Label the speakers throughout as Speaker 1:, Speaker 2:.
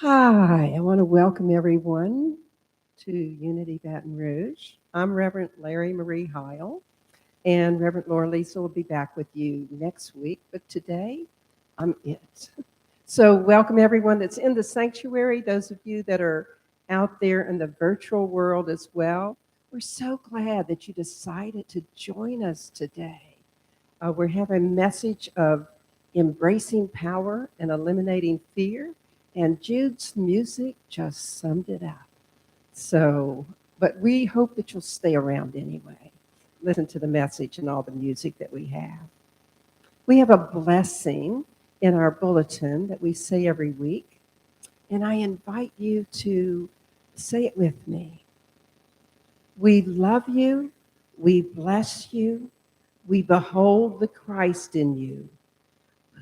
Speaker 1: Hi, I want to welcome everyone to Unity Baton Rouge. I'm Reverend Larry Marie Heil, and Reverend Laura Lisa will be back with you next week, but today I'm it. So, welcome everyone that's in the sanctuary, those of you that are out there in the virtual world as well. We're so glad that you decided to join us today. We're having a message of embracing power and eliminating fear, and Jude's music just summed it up. So, but we hope that you'll stay around anyway. Listen to the message and all the music that we have. We have a blessing in our bulletin that we say every week, and I invite you to say it with me. We love you, we bless you, we behold the Christ in you.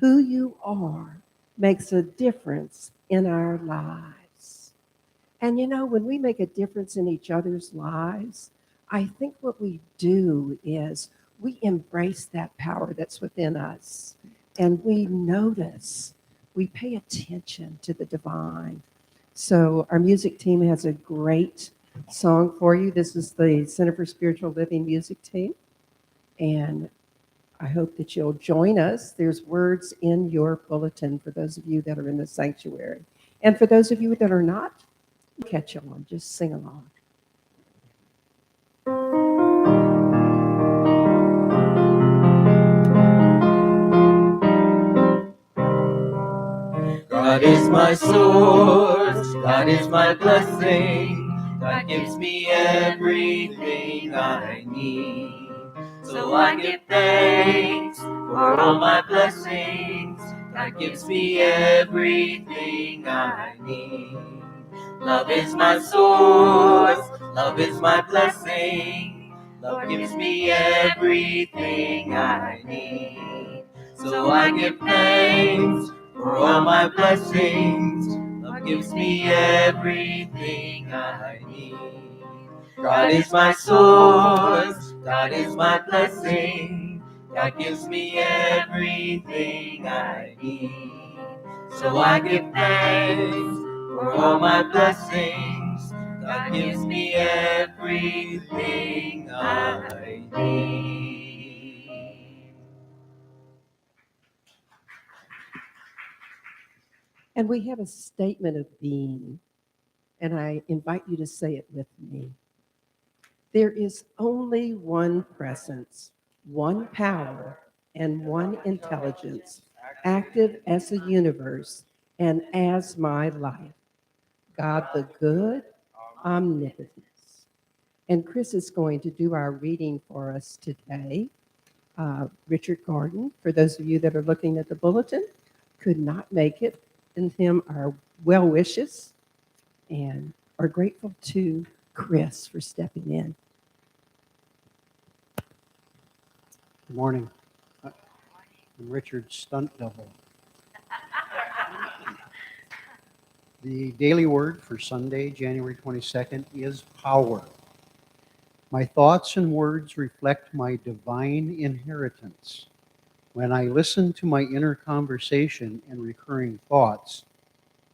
Speaker 1: Who you are makes a difference in our lives. And you know, when we make a difference in each other's lives, I think what we do is we embrace that power that's within us and we notice, we pay attention to the divine. So, our music team has a great song for you. This is the Center for Spiritual Living music team. And I hope that you'll join us. There's words in your bulletin for those of you that are in the sanctuary. And for those of you that are not, catch on, just sing along.
Speaker 2: God is my source, God is my blessing, God gives me everything I need. So I give thanks for all my blessings, God gives me everything I need. Love is my source, love is my blessing, love gives me everything I need. So I give thanks for all my blessings, love gives me everything I need. God is my source, God is my blessing, God gives me everything I need. So I give thanks for all my blessings, God gives me everything I need.
Speaker 1: And we have a statement of being, and I invite you to say it with me. There is only one presence, one power, and one intelligence, active as the universe and as my life. God the good, omnipotence. And Chris is going to do our reading for us today. Richard Gordon, for those of you that are looking at the bulletin, could not make it. And him our well wishes and are grateful to Chris for stepping in.
Speaker 3: Good morning. I'm Richard's stunt double. The daily word for Sunday, January 22nd, is power. My thoughts and words reflect my divine inheritance. When I listen to my inner conversation and recurring thoughts,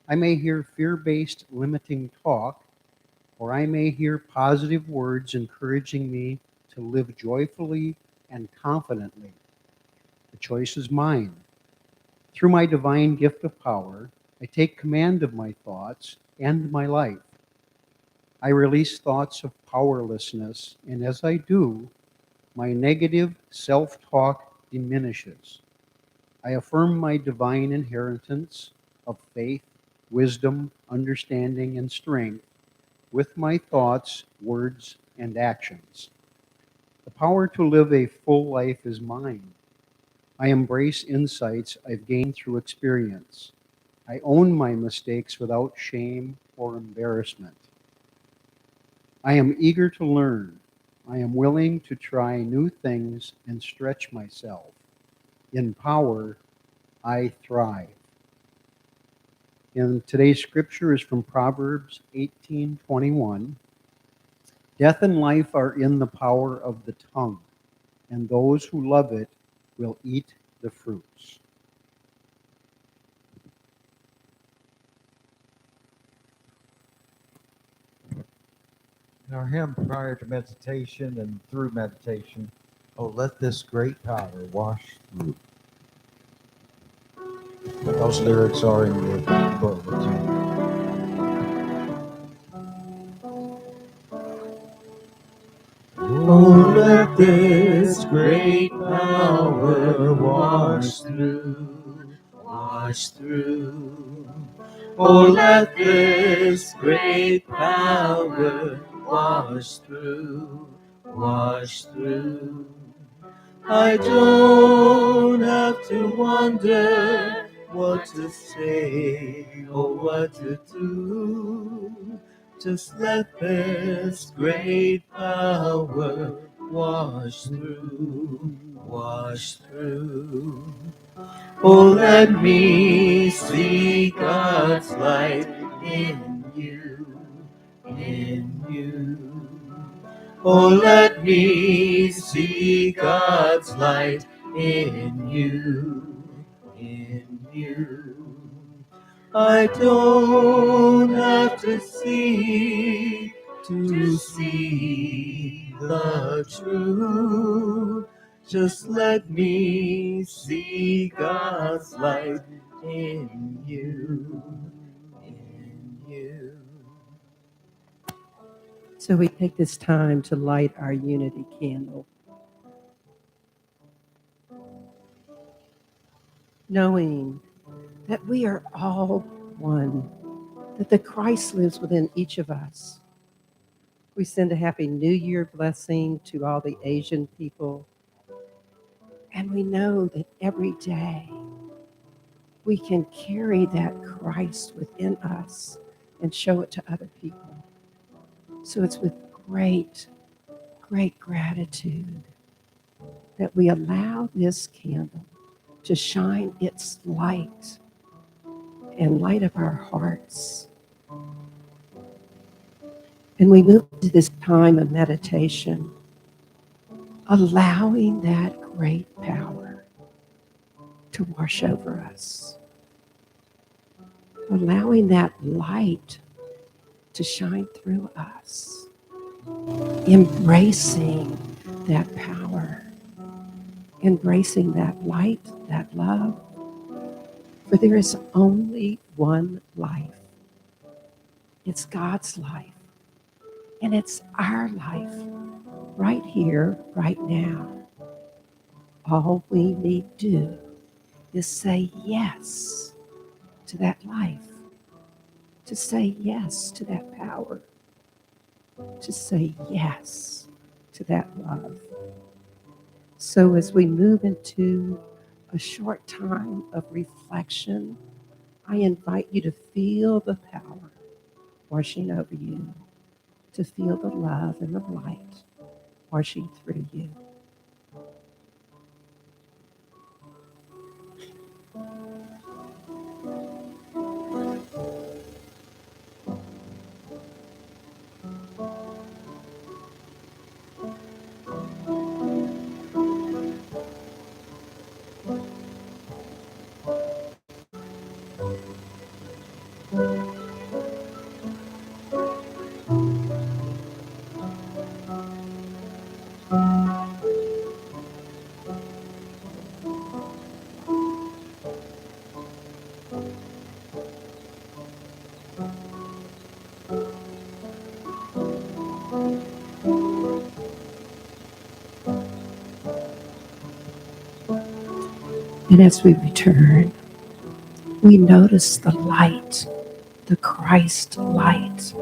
Speaker 3: I may hear fear-based limiting talk, or I may hear positive words encouraging me to live joyfully and confidently. The choice is mine. Through my divine gift of power, I take command of my thoughts and my life. I release thoughts of powerlessness, and as I do, my negative self-talk diminishes. I affirm my divine inheritance of faith, wisdom, understanding, and strength with my thoughts, words, and actions. The power to live a full life is mine. I embrace insights I've gained through experience. I own my mistakes without shame or embarrassment. I am eager to learn. I am willing to try new things and stretch myself. In power, I thrive. And today's scripture is from Proverbs 18:21. Death and life are in the power of the tongue, and those who love it will eat the fruits.
Speaker 4: Our hymn prior to meditation and through meditation, oh, let this great power wash through. Those lyrics are in your bulletin.
Speaker 2: Oh, let this great power wash through, wash through. Oh, let this great power wash through, wash through. I don't have to wonder what to say or what to do. Just let this great power wash through, wash through. Oh, let me see God's light in you, in you. Oh, let me see God's light in you, in you. I don't have to see the truth. Just let me see God's light in you, in you.
Speaker 1: So we take this time to light our unity candle, knowing that we are all one, that the Christ lives within each of us. We send a Happy New Year blessing to all the Asian people. And we know that every day we can carry that Christ within us and show it to other people. So it's with great, great gratitude that we allow this candle to shine its light and light up our hearts. And we move to this time of meditation, allowing that great power to wash over us, allowing that light to shine through us, embracing that power, embracing that light, that love. For there is only one life. It's God's life. And it's our life right here, right now. All we need do is say yes to that life, to say yes to that power, to say yes to that love. So as we move into a short time of reflection, I invite you to feel the power washing over you, to feel the love and the light washing through you. And as we return, we notice the light, the Christ light,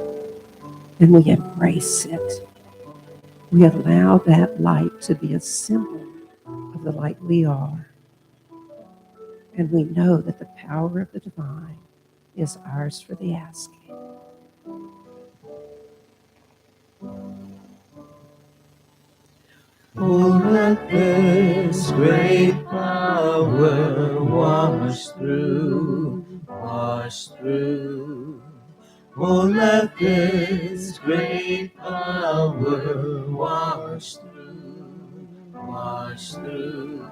Speaker 1: and we embrace it. We allow that light to be a symbol of the light we are. And we know that the power of the divine is ours for the asking.
Speaker 2: Oh, let this great power wash through, wash through. Oh, let this great power wash through, wash through.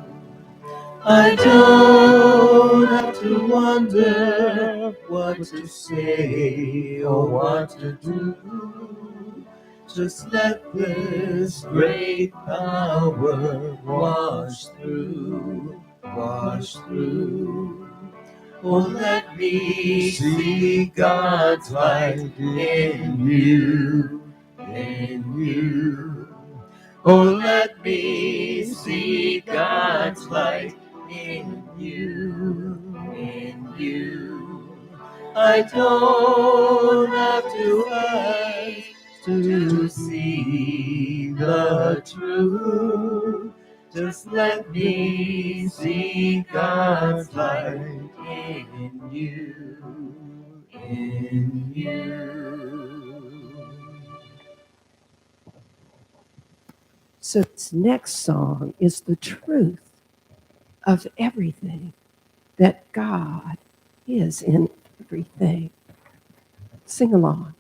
Speaker 2: I don't have to wonder what to say or what to do. Just let this great power wash through, wash through. Oh, let me see God's light in you, in you. Oh, let me see God's light in you, in you. I don't have to ask to see the truth. Just let me see God's light in you, in you.
Speaker 1: So this next song is the truth of everything, that God is in everything. Sing along.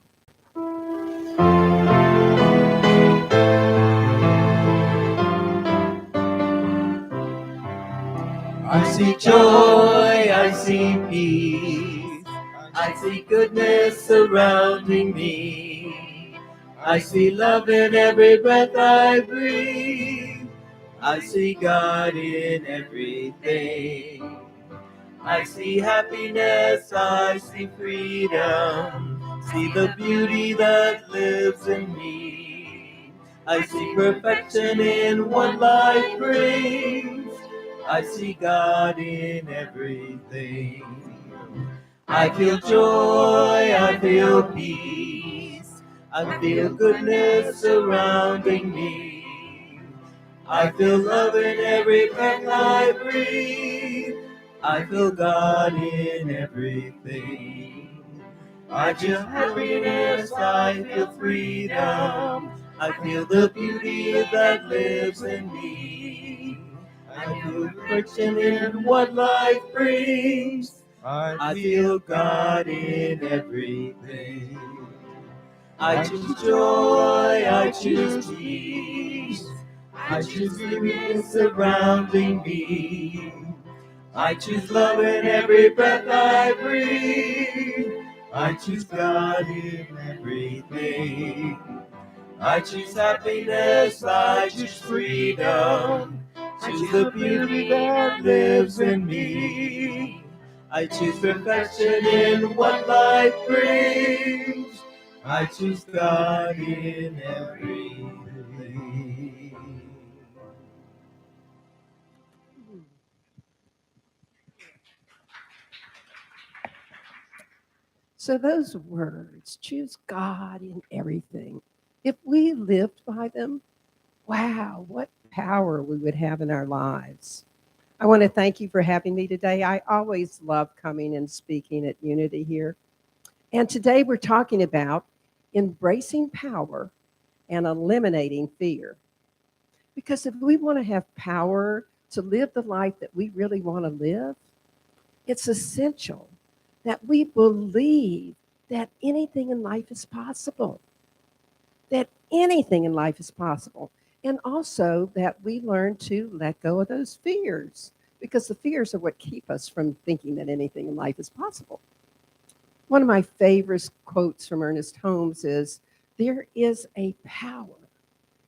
Speaker 2: I see joy, I see peace, I see goodness surrounding me. I see love in every breath I breathe. I see God in everything. I see happiness, I see freedom, see the beauty that lives in me. I see perfection in what life brings. I see God in everything. I feel joy, I feel peace, I feel goodness surrounding me. I feel love in every breath I breathe. I feel God in everything. I feel happiness, I feel freedom. I feel the beauty that lives in me. I feel perfection in what life brings. I feel God in everything. I choose joy, I choose peace. I choose beauty surrounding me. I choose love in every breath I breathe. I choose God in everything. I choose happiness, I choose freedom. I choose the beauty that lives in me. I choose perfection in what life brings. I choose God in everything.
Speaker 1: So those words, choose God in everything. If we lived by them, wow, what power we would have in our lives. I want to thank you for having me today. I always love coming and speaking at Unity here. And today we're talking about embracing power and eliminating fear. Because if we want to have power to live the life that we really want to live, it's essential that we believe that anything in life is possible, that anything in life is possible. And also that we learn to let go of those fears, because the fears are what keep us from thinking that anything in life is possible. One of my favorite quotes from Ernest Holmes is, "There is a power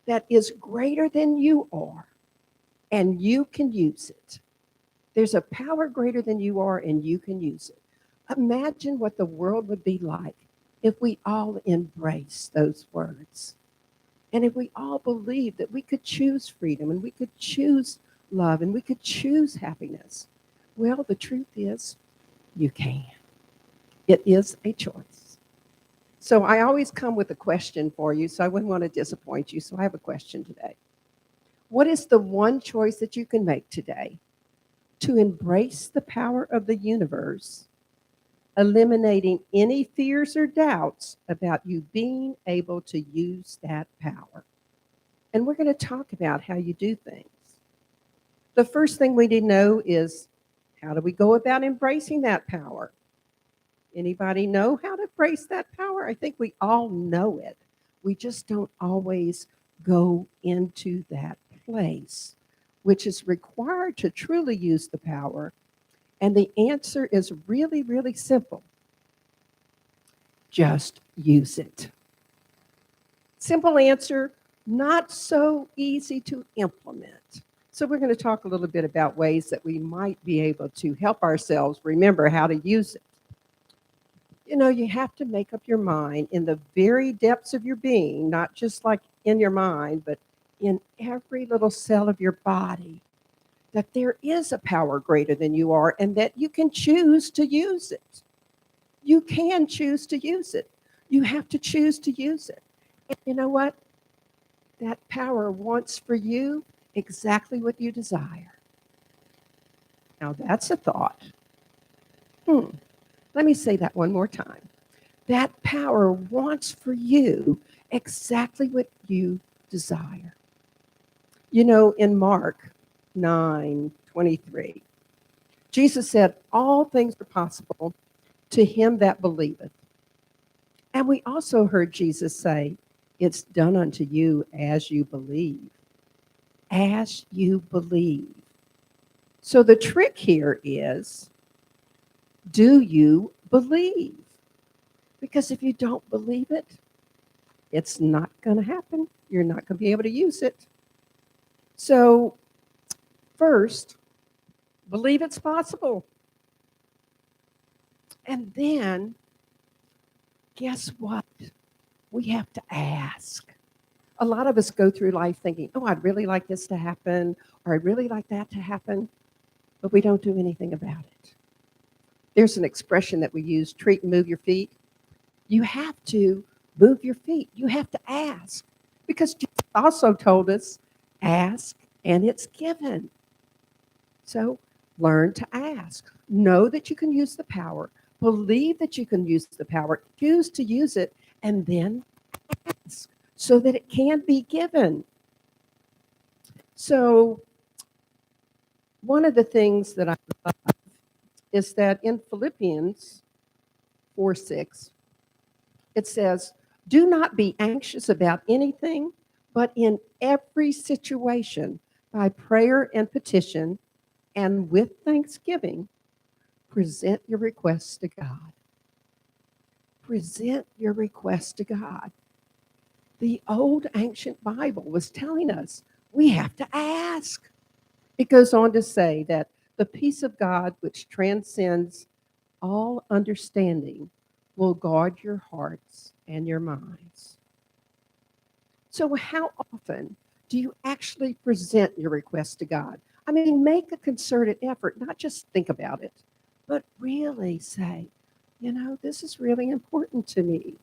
Speaker 1: that is greater than you are, and you can use it." There's a power greater than you are, and you can use it. Imagine what the world would be like if we all embraced those words. And if we all believed that we could choose freedom and we could choose love and we could choose happiness. Well, the truth is, you can. It is a choice. So I always come with a question for you, so I wouldn't want to disappoint you. So I have a question today. What is the one choice that you can make today to embrace the power of the universe, eliminating any fears or doubts about you being able to use that power? And we're going to talk about how you do things. The first thing we need to know is, how do we go about embracing that power? Anybody know how to embrace that power? I think we all know it. We just don't always go into that place, which is required to truly use the power. And the answer is really, really simple. Just use it. Simple answer, not so easy to implement. So we're going to talk a little bit about ways that we might be able to help ourselves remember how to use it. You know, you have to make up your mind in the very depths of your being, not just like in your mind, but in every little cell of your body, that there is a power greater than you are and that you can choose to use it. You can choose to use it. You have to choose to use it. And you know what? That power wants for you exactly what you desire. Now, that's a thought. Let me say that one more time. That power wants for you exactly what you desire. You know, in Mark 9:23, Jesus said, all things are possible to him that believeth. And we also heard Jesus say, it's done unto you as you believe. As you believe. So the trick here is, do you believe? Because if you don't believe it, it's not going to happen. You're not going to be able to use it. So, first, believe it's possible. And then, guess what? We have to ask. A lot of us go through life thinking, oh, I'd really like this to happen, or I'd really like that to happen, but we don't do anything about it. There's an expression that we use, treat and move your feet. You have to move your feet. You have to ask. Because Jesus also told us, ask and it's given. So learn to ask. Know that you can use the power. Believe that you can use the power. Choose to use it and then ask so that it can be given. So one of the things that I love is that in Philippians 4:6, it says, do not be anxious about anything, but in every situation, by prayer and petition, and with thanksgiving, present your requests to God. Present your requests to God. The old ancient Bible was telling us we have to ask. It goes on to say that the peace of God, which transcends all understanding, will guard your hearts and your minds. So, how often do you actually present your request to God? I mean, make a concerted effort, not just think about it, but really say, you know, this is really important to me.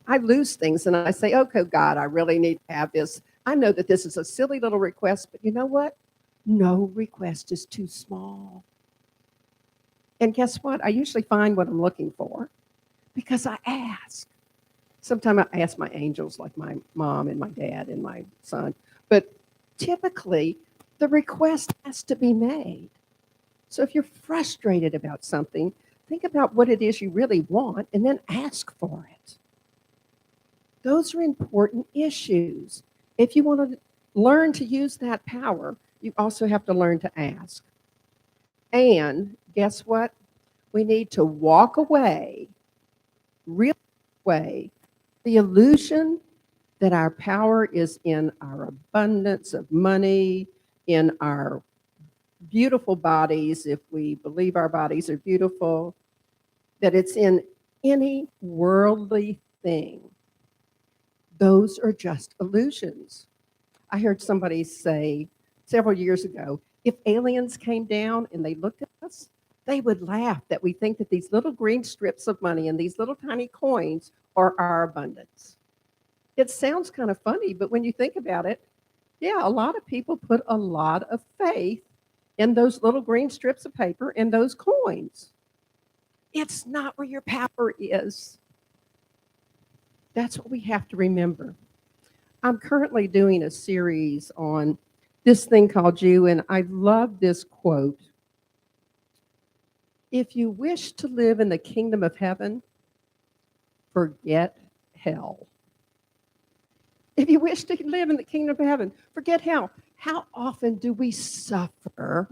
Speaker 1: I lose things and I say, okay, God, I really need to have this. I know that this is a silly little request, but you know what? No request is too small. And guess what? I usually find what I'm looking for because I ask. Sometimes I ask my angels, like my mom and my dad and my son. But typically, the request has to be made. So if you're frustrated about something, think about what it is you really want and then ask for it. Those are important issues. If you want to learn to use that power, you also have to learn to ask. And guess what? We need to walk away, real away, the illusion that our power is in our abundance of money, in our beautiful bodies, if we believe our bodies are beautiful, that it's in any worldly thing. Those are just illusions. I heard somebody say several years ago, if aliens came down and they looked at us, they would laugh that we think that these little green strips of money and these little tiny coins are our abundance. It sounds kind of funny, but when you think about it, yeah, a lot of people put a lot of faith in those little green strips of paper and those coins. It's not where your power is. That's what we have to remember. I'm currently doing a series on this thing called you, and I love this quote. If you wish to live in the kingdom of heaven, forget hell. If you wish to live in the kingdom of heaven, forget hell. How often do we suffer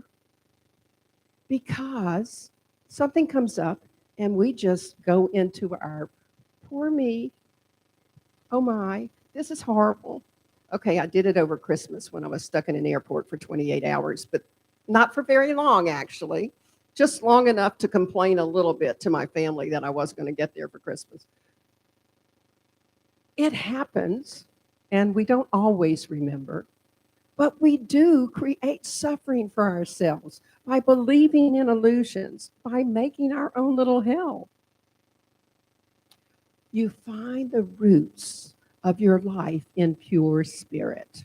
Speaker 1: because something comes up and we just go into our poor me, oh my, this is horrible. Okay, I did it over Christmas when I was stuck in an airport for 28 hours, but not for very long, actually. Just long enough to complain a little bit to my family that I was going to get there for Christmas. It happens, and we don't always remember, but we do create suffering for ourselves by believing in illusions, by making our own little hell. You find the roots of your life in pure spirit.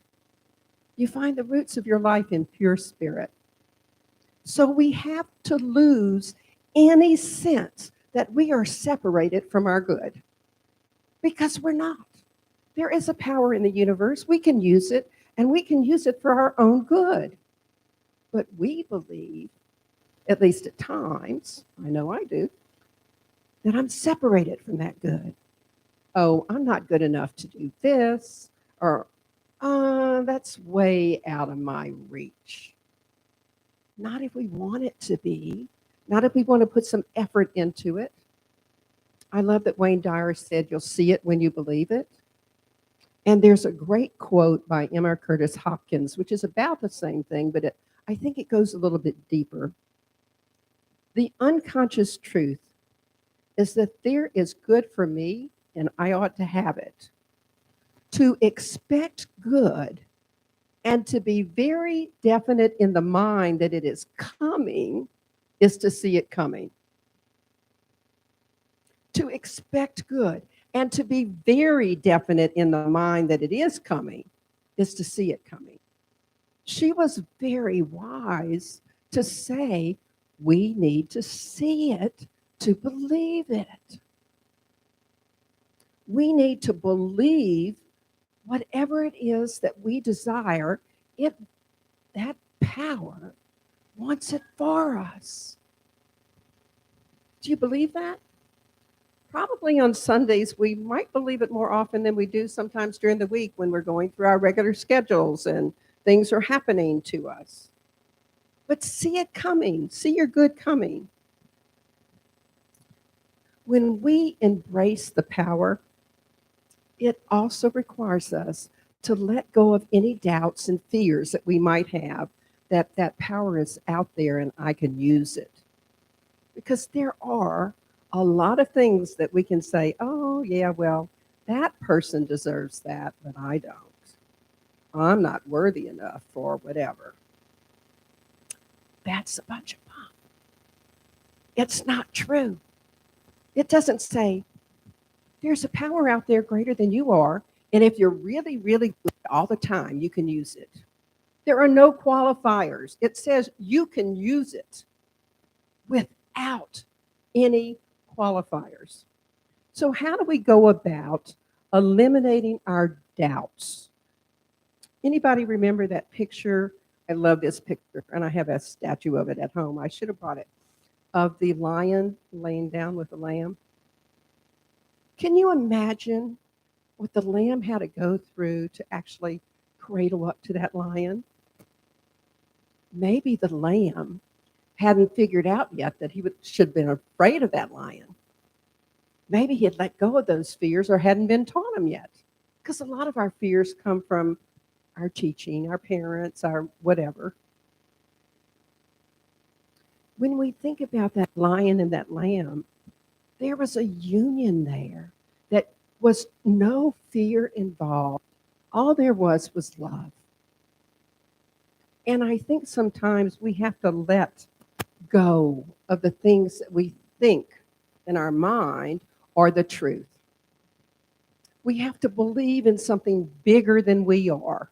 Speaker 1: You find the roots of your life in pure spirit. So we have to lose any sense that we are separated from our good because we're not. There is a power in the universe. We can use it, and we can use it for our own good. But we believe, at least at times, I know I do, that I'm separated from that good. Oh, I'm not good enough to do this, or that's way out of my reach. Not if we want it to be, not if we want to put some effort into it. I love that Wayne Dyer said, you'll see it when you believe it. And there's a great quote by Emma Curtis Hopkins, which is about the same thing, but I think it goes a little bit deeper. The unconscious truth is that there is good for me and I ought to have it. To expect good and to be very definite in the mind that it is coming is to see it coming. To expect good and to be very definite in the mind that it is coming is to see it coming. She was very wise to say, we need to see it to believe it. We need to believe whatever it is that we desire, that power wants it for us. Do you believe that? Probably on Sundays, we might believe it more often than we do sometimes during the week when we're going through our regular schedules and things are happening to us. But see it coming, see your good coming. When we embrace the power, it also requires us to let go of any doubts and fears that we might have that that power is out there and I can use it. Because there are a lot of things that we can say, oh, yeah, well, that person deserves that, but I don't. I'm not worthy enough for whatever. That's a bunch of bunk. It's not true. It doesn't say, there's a power out there greater than you are, and if you're really, really good all the time, you can use it. There are no qualifiers. It says you can use it without any qualifiers. So how do we go about eliminating our doubts? Anybody remember that picture? I love this picture, and I have a statue of it at home. I should have brought it, of the lion laying down with the lamb. Can you imagine what the lamb had to go through to actually cradle up to that lion? Maybe the lamb hadn't figured out yet that should have been afraid of that lion. Maybe he had let go of those fears or hadn't been taught them yet. Because a lot of our fears come from our teaching, our parents, our whatever. When we think about that lion and that lamb, there was a union there that was no fear involved. All there was love. And I think sometimes we have to let go of the things that we think in our mind are the truth. We have to believe in something bigger than we are,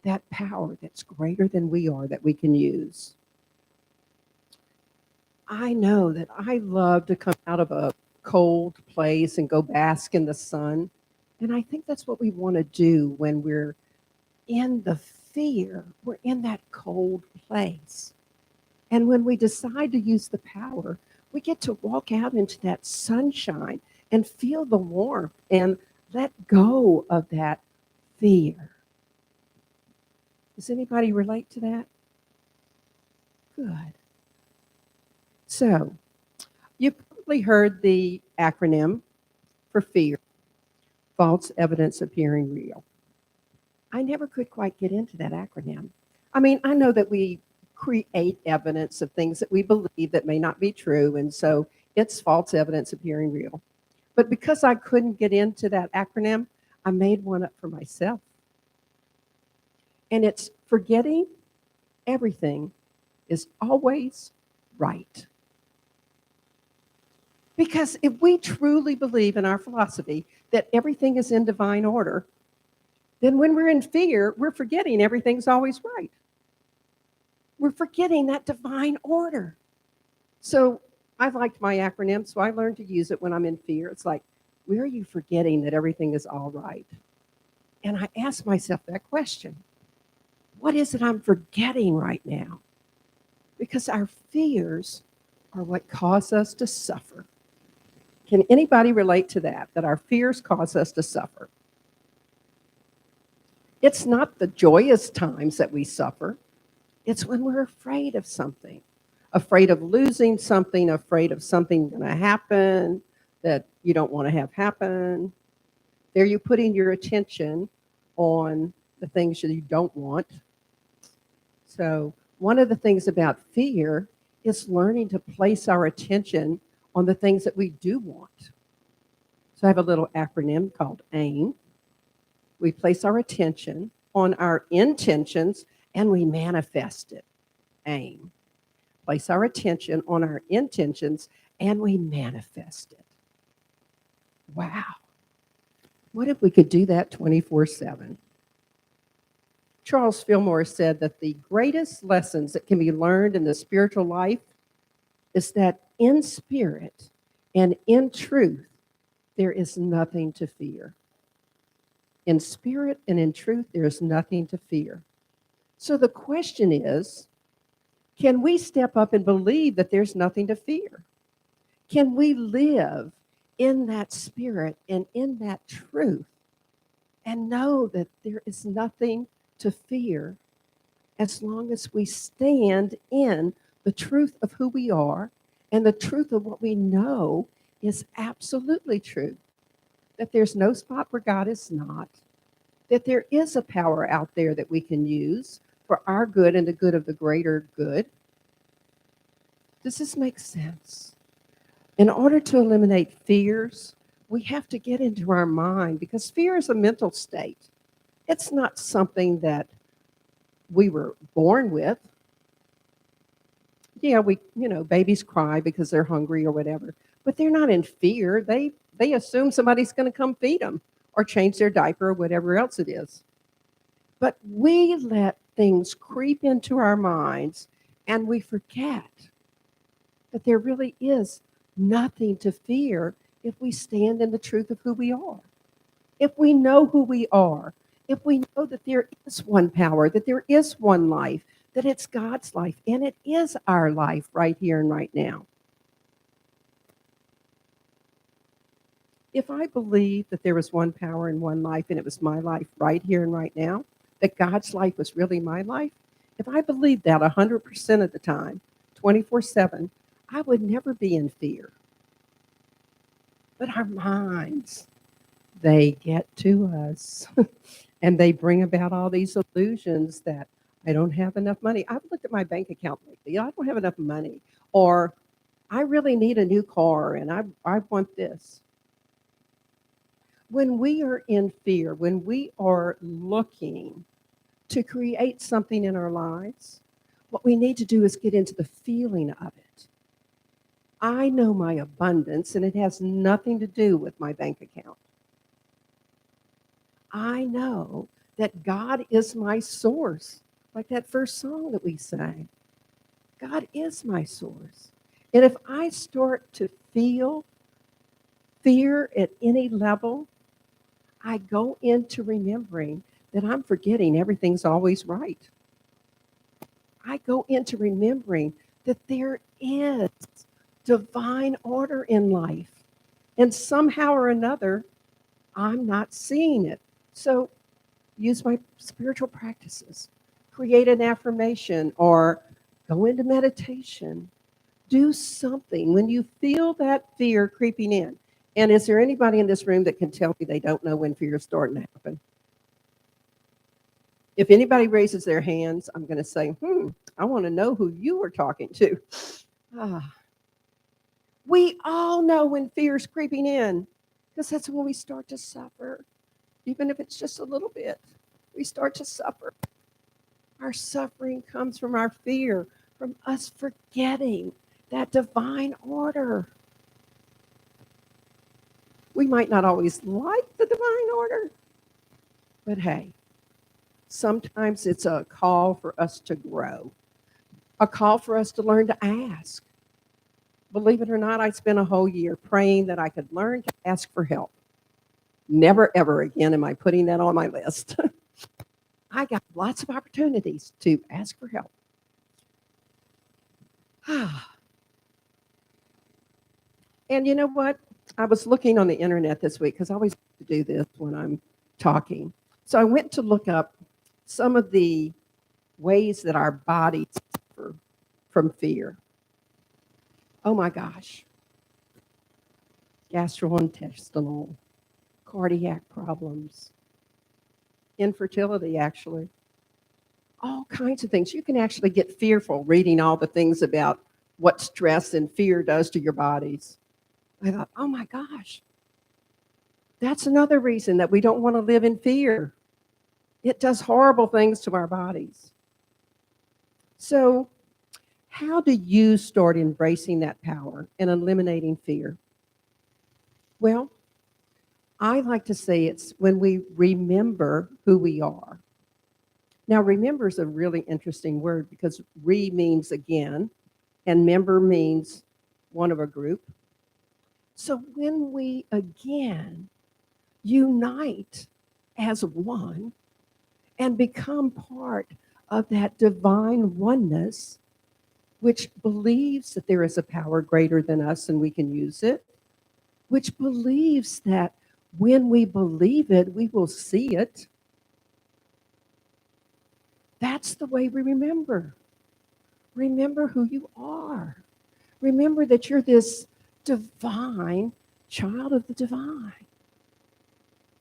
Speaker 1: that power that's greater than we are that we can use. I know that I love to come out of a cold place and go bask in the sun. And I think that's what we want to do when we're in the fear. We're in that cold place. And when we decide to use the power, we get to walk out into that sunshine and feel the warmth and let go of that fear. Does anybody relate to that? Good. So, you've probably heard the acronym for fear. false evidence appearing real. I never could quite get into that acronym. I mean, I know that we create evidence of things that we believe that may not be true, and so it's false evidence appearing real. But because I couldn't get into that acronym, I made one up for myself. And it's forgetting everything is always right. Because if we truly believe in our philosophy that everything is in divine order, then when we're in fear, we're forgetting everything's always right. We're forgetting that divine order. So I liked my acronym, so I learned to use it when I'm in fear. It's like, where are you forgetting that everything is all right? And I ask myself that question. What is it I'm forgetting right now? Because our fears are what cause us to suffer. Can anybody relate to that, that our fears cause us to suffer? It's not the joyous times that we suffer. It's when we're afraid of something, afraid of losing something, afraid of something going to happen that you don't want to have happen. There you're putting your attention on the things that you don't want. So one of the things about fear is learning to place our attention on the things that we do want. So I have a little acronym called AIM. We place our attention on our intentions and we manifest it. AIM. Place our attention on our intentions and we manifest it. Wow. What if we could do that 24/7? Charles Fillmore said that the greatest lessons that can be learned in the spiritual life is that in spirit and in truth, there is nothing to fear. In spirit and in truth, there is nothing to fear. So the question is, can we step up and believe that there's nothing to fear? Can we live in that spirit and in that truth and know that there is nothing to fear as long as we stand in the truth of who we are and the truth of what we know is absolutely true? That there's no spot where God is not, that there is a power out there that we can use for our good and the good of the greater good. Does this make sense? In order to eliminate fears, we have to get into our mind because fear is a mental state. It's not something that we were born with. Yeah, babies cry because they're hungry or whatever, but they're not in fear. They assume somebody's going to come feed them or change their diaper or whatever else it is. But we let things creep into our minds and we forget that there really is nothing to fear if we stand in the truth of who we are. If we know who we are, if we know that there is one power, that there is one life, that it's God's life, and it is our life right here and right now. If I believed that there was one power and one life, and it was my life right here and right now, that God's life was really my life, if I believed that 100% of the time, 24/7, I would never be in fear. But our minds, they get to us and they bring about all these illusions that I don't have enough money. I've looked at my bank account lately. I don't have enough money. Or I really need a new car and I want this. When we are in fear, when we are looking to create something in our lives, what we need to do is get into the feeling of it. I know my abundance, and it has nothing to do with my bank account. I know that God is my source, like that first song that we sang. God is my source. And if I start to feel fear at any level, I go into remembering that I'm forgetting everything's always right. I go into remembering that there is divine order in life. And somehow or another, I'm not seeing it. So use my spiritual practices. Create an affirmation or go into meditation. Do something when you feel that fear creeping in. And is there anybody in this room that can tell me they don't know when fear is starting to happen? If anybody raises their hands, I'm going to say, I want to know who you were talking to. Ah, we all know when fear is creeping in because that's when we start to suffer. Even if it's just a little bit, we start to suffer. Our suffering comes from our fear, from us forgetting that divine order. We might not always like the divine order, but hey, sometimes it's a call for us to grow, a call for us to learn to ask. Believe it or not, I spent a whole year praying that I could learn to ask for help. Never, ever again am I putting that on my list. I got lots of opportunities to ask for help. And you know what? I was looking on the internet this week because I always do this when I'm talking. So I went to look up some of the ways that our bodies suffer from fear. Oh my gosh. Gastrointestinal, cardiac problems, infertility, actually. All kinds of things. You can actually get fearful reading all the things about what stress and fear does to your bodies. I thought, oh my gosh, that's another reason that we don't want to live in fear. It does horrible things to our bodies. So, how do you start embracing that power and eliminating fear? Well, I like to say it's when we remember who we are. Now, remember is a really interesting word because re means again, and member means one of a group. So when we again unite as one and become part of that divine oneness, which believes that there is a power greater than us and we can use it, which believes that when we believe it, we will see it. That's the way we remember. Remember who you are. Remember that you're this divine child of the divine.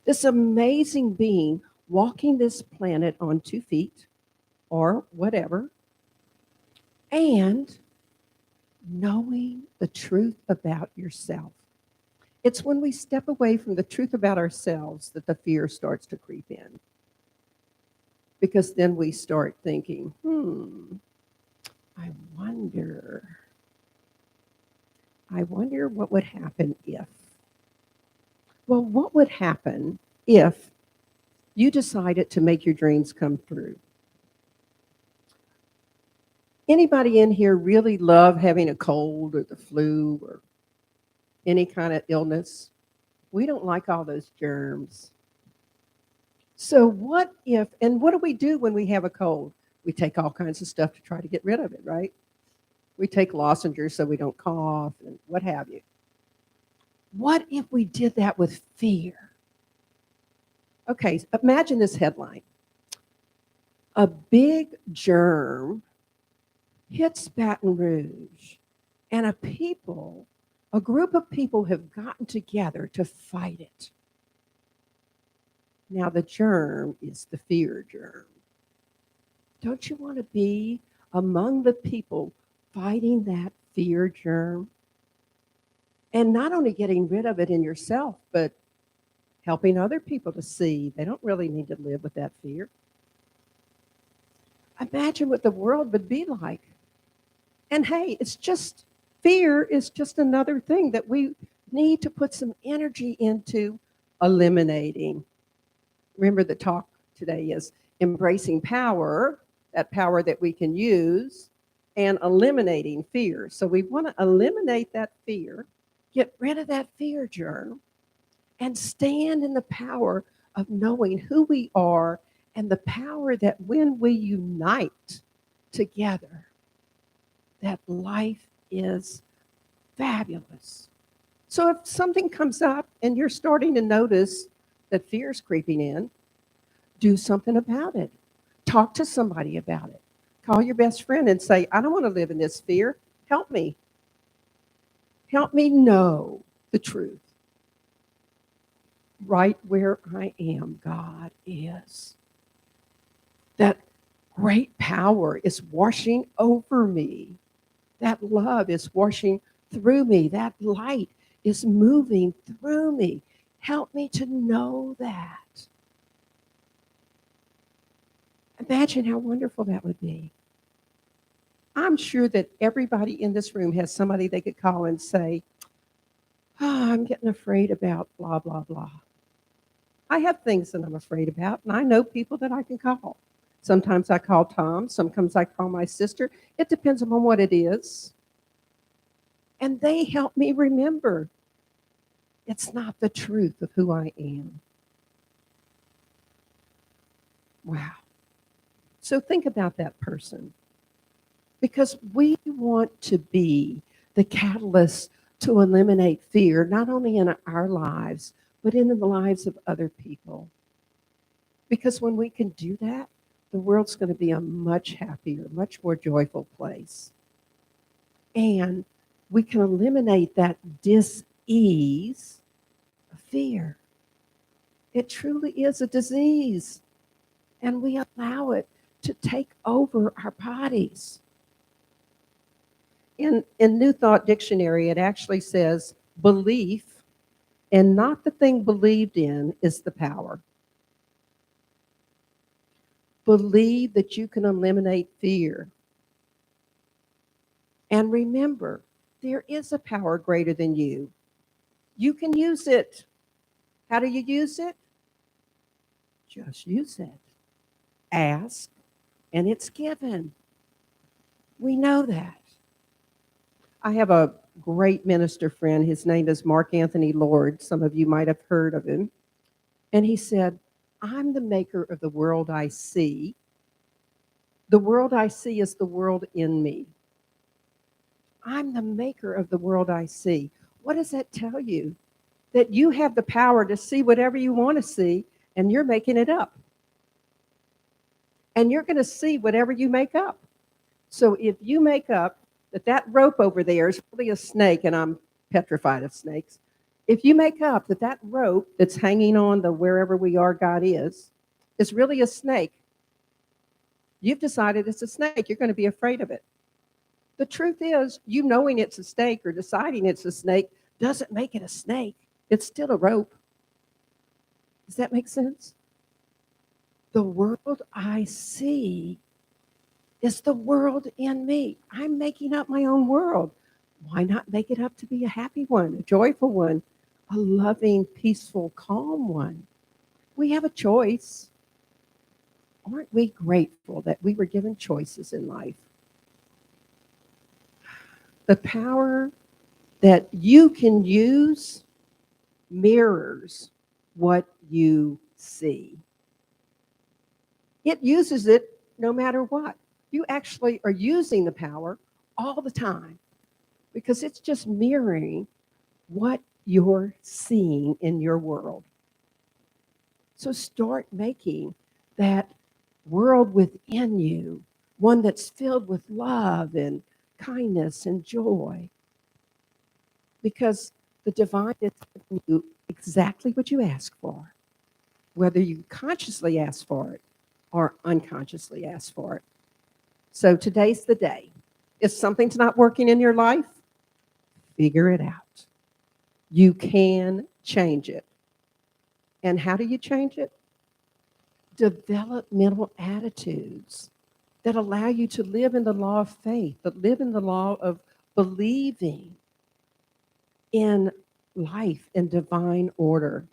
Speaker 1: This amazing being walking this planet on 2 feet or whatever, and knowing the truth about yourself. It's when we step away from the truth about ourselves that the fear starts to creep in. Because then we start thinking, I wonder what would happen if. Well, what would happen if you decided to make your dreams come true? Anybody in here really love having a cold or the flu or any kind of illness? We don't like all those germs. So what if, and what do we do when we have a cold? We take all kinds of stuff to try to get rid of it, right? We take lozenges so we don't cough and what have you. What if we did that with fear? Okay, imagine this headline. A big germ hits Baton Rouge, and a group of people have gotten together to fight it. Now, the germ is the fear germ. Don't you want to be among the people fighting that fear germ? And not only getting rid of it in yourself, but helping other people to see they don't really need to live with that fear. Imagine what the world would be like. And hey, fear is just another thing that we need to put some energy into eliminating. Remember, the talk today is embracing power, that power that we can use, and eliminating fear. So we want to eliminate that fear, get rid of that fear germ, and stand in the power of knowing who we are and the power that when we unite together, that life is fabulous. So if something comes up and you're starting to notice that fear is creeping in, do something about it. Talk to somebody about it. Call your best friend and say, I don't want to live in this fear. Help me. Help me know the truth. right where I am, God is. That great power is washing over me. That love is washing through me. That light is moving through me. Help me to know that. Imagine how wonderful that would be. I'm sure that everybody in this room has somebody they could call and say, "Oh, I'm getting afraid about blah, blah, blah." I have things that I'm afraid about, and I know people that I can call. Sometimes I call Tom, sometimes I call my sister. It depends upon what it is. And they help me remember it's not the truth of who I am. Wow. So think about that person, because we want to be the catalyst to eliminate fear, not only in our lives, but in the lives of other people. Because when we can do that, the world's going to be a much happier, much more joyful place. And we can eliminate that dis-ease of fear. It truly is a disease, and we allow it to take over our bodies. In New Thought Dictionary, it actually says belief and not the thing believed in is the power. Believe that you can eliminate fear. And remember, there is a power greater than you. You can use it. How do you use it? Just use it. Ask, and it's given. We know that. I have a great minister friend. His name is Mark Anthony Lord. Some of you might have heard of him. And he said, I'm the maker of the world I see. The world I see is the world in me. I'm the maker of the world I see. What does that tell you? That you have the power to see whatever you want to see, and you're making it up. And you're going to see whatever you make up. So if you make up that that rope over there is really a snake, and I'm petrified of snakes, if you make up that that rope that's hanging on the wherever we are God is really a snake, you've decided it's a snake. You're going to be afraid of it. The truth is, you knowing it's a snake or deciding it's a snake doesn't make it a snake. It's still a rope. Does that make sense? The world I see is the world in me. I'm making up my own world. Why not make it up to be a happy one, a joyful one, a loving, peaceful, calm one? We have a choice. Aren't we grateful that we were given choices in life? The power that you can use mirrors what you see. It uses it no matter what. You actually are using the power all the time because it's just mirroring what you're seeing in your world. So start making that world within you one that's filled with love and kindness and joy, because the divine is giving you exactly what you ask for, whether you consciously ask for it or unconsciously ask for it. So today's the day. If something's not working in your life, figure it out. You can change it. And how do you change it? Developmental attitudes that allow you to live in the law of faith, that live in the law of believing in life and divine order.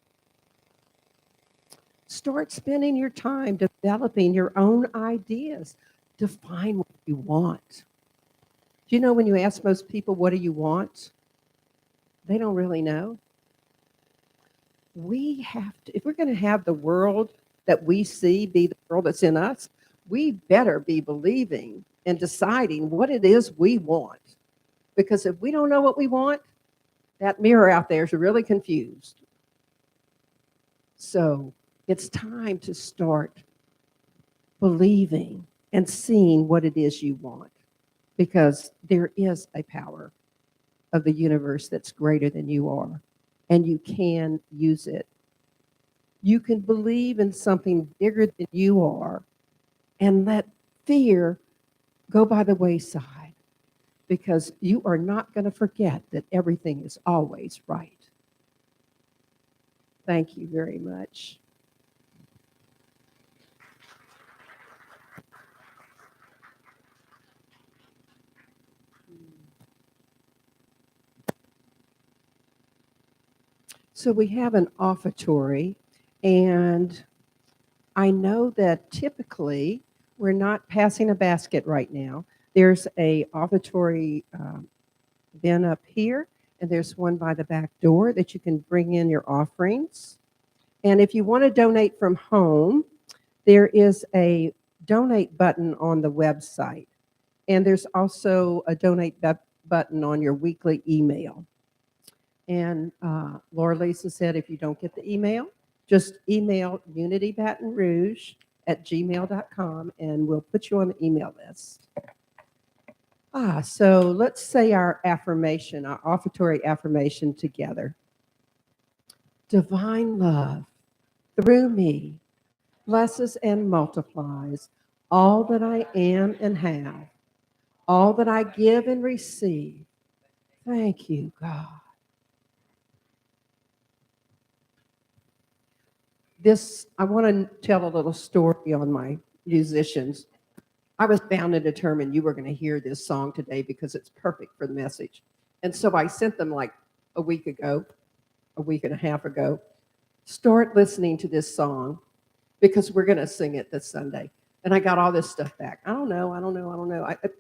Speaker 1: Start spending your time developing your own ideas. Define what you want. Do you know when you ask most people, what do you want? They don't really know. We have to, if we're going to have the world that we see be the world that's in us, we better be believing and deciding what it is we want. Because if we don't know what we want, that mirror out there is really confused. So it's time to start believing and seeing what it is you want, because there is a power of the universe that's greater than you are, and you can use it. You can believe in something bigger than you are and let fear go by the wayside, because you are not going to forget that everything is always right. Thank you very much. So we have an offertory, and I know that typically we're not passing a basket right now. There's a offertory bin up here, and there's one by the back door that you can bring in your offerings. And if you want to donate from home, there is a donate button on the website. And there's also a donate button on your weekly email. And Laura Lisa said if you don't get the email, just email unitybatonrouge@gmail.com and we'll put you on the email list. So let's say our affirmation, our offertory affirmation together. Divine love through me blesses and multiplies all that I am and have, all that I give and receive. Thank you, God. I want to tell a little story on my musicians. I was bound and determined you were going to hear this song today because it's perfect for the message. And so I sent them like a week ago, a week and a half ago, start listening to this song because we're going to sing it this Sunday. And I got all this stuff back. I don't know.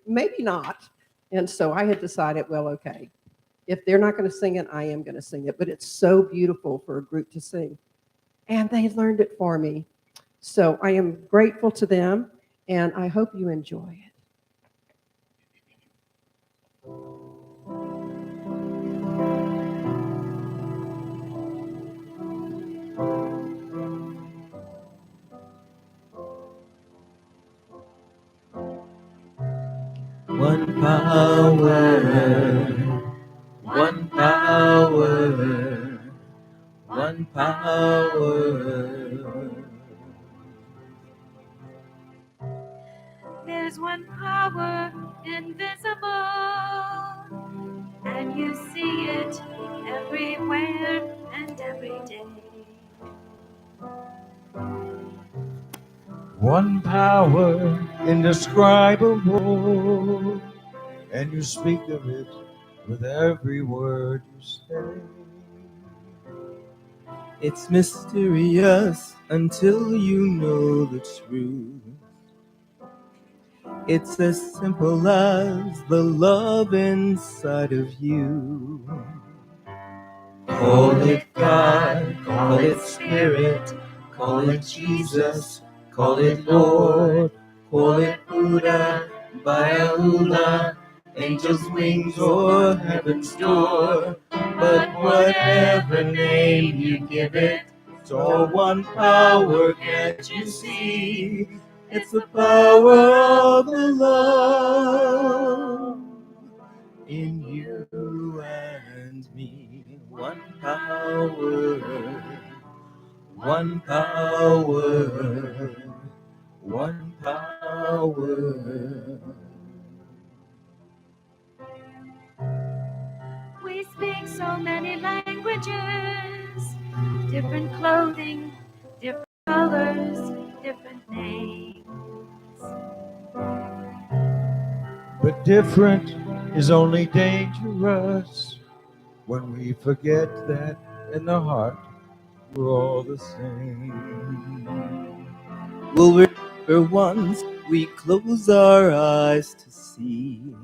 Speaker 1: Maybe not. And so I had decided, well, okay, if they're not going to sing it, I am going to sing it. But it's so beautiful for a group to sing. And they learned it for me. So I am grateful to them, and I hope you enjoy it.
Speaker 2: One power, one power, one power.
Speaker 5: There's one power invisible, and you see it everywhere and every day.
Speaker 4: One power indescribable, and you speak of it with every word you say.
Speaker 2: It's mysterious until you know the truth. It's as simple as the love inside of you. Call it God, call it Spirit, call it Jesus, call it Lord, call it Buddha, Biola, angel's wings or heaven's door. But whatever name you give it, it's all one power, can't you see? It's the power of the love in you and me. One power, one power, one power.
Speaker 5: We speak so many languages, different clothing, different colors, different names.
Speaker 4: But different is only dangerous when we forget that in the heart we're all the same.
Speaker 2: We'll remember once we close our eyes to see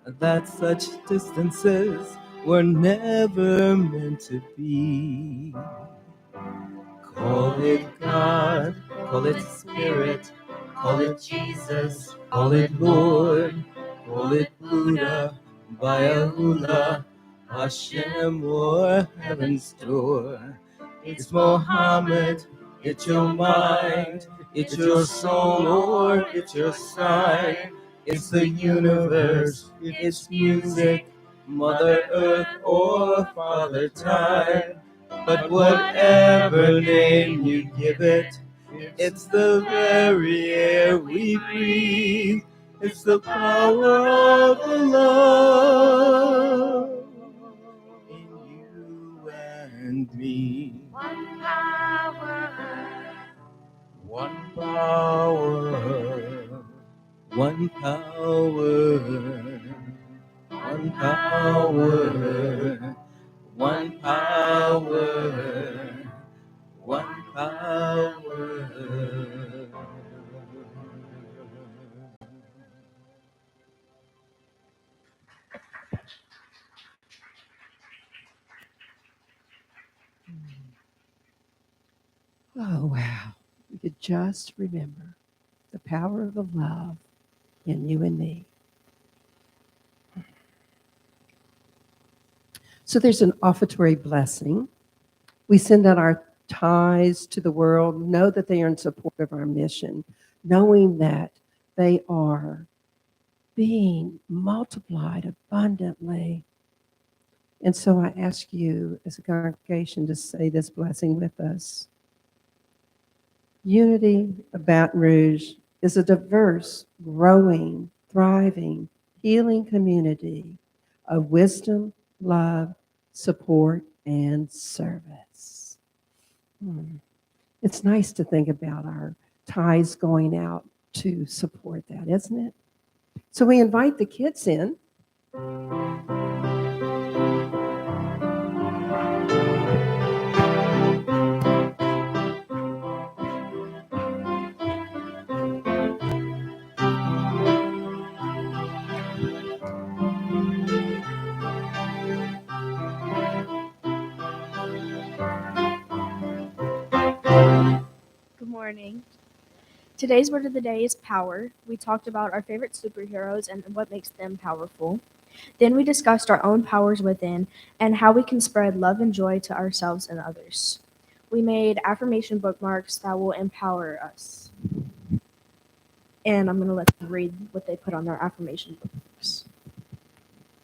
Speaker 2: that such distances were never meant to be. Call it God, call it Spirit, call it Jesus, call it Lord, call it Buddha, Baha'u'llah, Hashem or Heaven's Door. It's Mohammed, it's your mind, it's your soul or it's your sign. It's the universe, it's music, Mother Earth or Father Time. But whatever name you give it, it's the very air we breathe. It's the power of the love in you and me.
Speaker 5: One power,
Speaker 2: One power, one power, one power, one power, one power.
Speaker 1: Oh, wow. We could just remember the power of the love in you and me. So there's an offertory blessing. We send out our ties to the world, know that they are in support of our mission, knowing that they are being multiplied abundantly. And so I ask you as a congregation to say this blessing with us. Unity of Baton Rouge is a diverse, growing, thriving, healing community of wisdom, love, support, and service. It's nice to think about our ties going out to support that, isn't it? So we invite the kids in.
Speaker 6: Good morning. Today's word of the day is power. We talked about our favorite superheroes and what makes them powerful. Then we discussed our own powers within and how we can spread love and joy to ourselves and others. We made affirmation bookmarks that will empower us. And I'm going to let them read what they put on their affirmation bookmarks.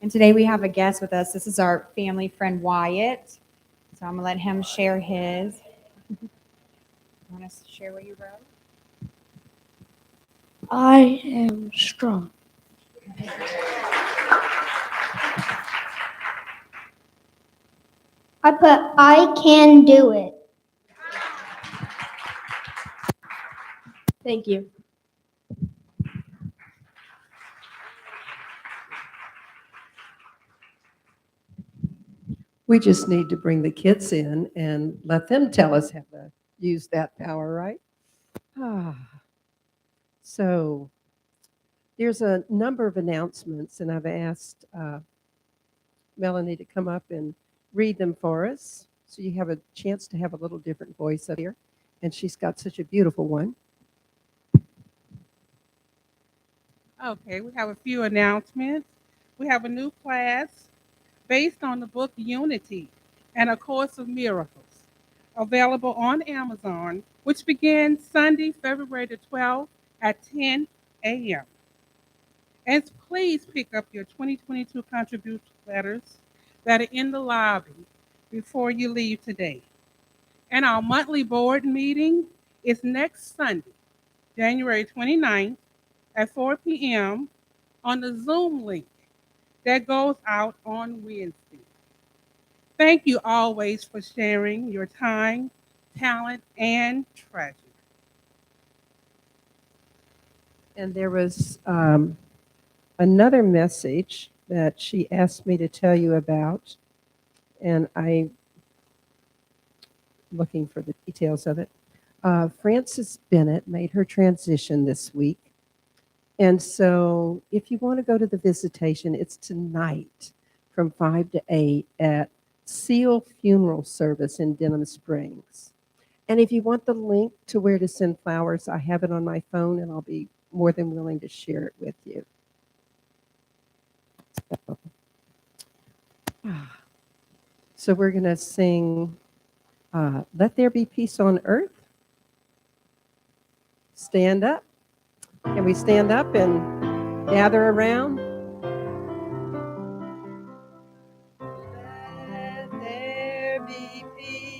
Speaker 7: And today we have a guest with us. This is our family friend Wyatt. So I'm going to let him share his. Want us to share what you wrote?
Speaker 6: I am strong.
Speaker 8: I put, I can do it.
Speaker 6: Thank you.
Speaker 1: We just need to bring the kids in and let them tell us how to use that power, right? So there's a number of announcements, and I've asked Melanie to come up and read them for us. So you have a chance to have a little different voice up here. And she's got such a beautiful one.
Speaker 9: Okay, we have a few announcements. We have a new class based on the book Unity and A Course of Miracles, available on Amazon, which begins Sunday, February the 12th at 10 a.m. And please pick up your 2022 contribution letters that are in the lobby before you leave today. And our monthly board meeting is next Sunday, January 29th at 4 p.m. on the Zoom link that goes out on Wednesday. Thank you always for sharing your time, talent, and treasure.
Speaker 1: And there was another message that she asked me to tell you about, and I'm looking for the details of it. Frances Bennett made her transition this week. And so if you want to go to the visitation, it's tonight from 5 to 8 at Seal Funeral Service in Denham Springs. And if you want the link to where to send flowers, I have it on my phone, and I'll be more than willing to share it with you. So we're going to sing Let There Be Peace on Earth. Stand up. Can we stand up and gather around? Let there be peace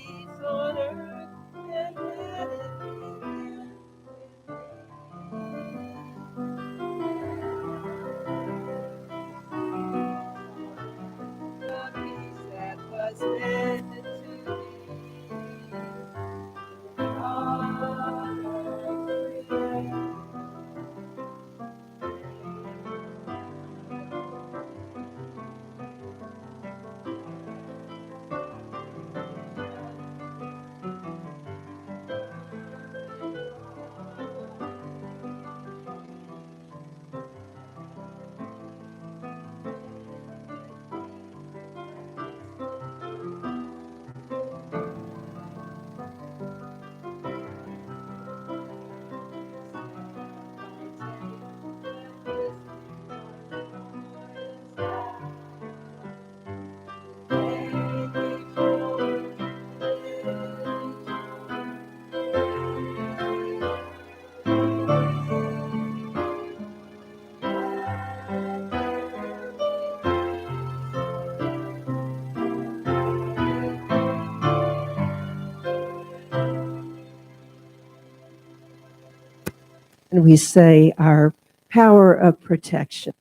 Speaker 1: And we say our power of protection.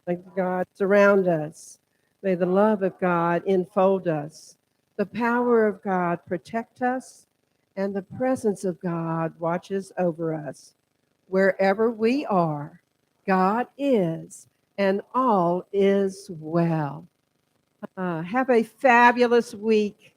Speaker 1: May God surround us. May the love of God enfold us. The power of God protect us, and the presence of God watches over us. Wherever we are, God is, and all is well. Have a fabulous week.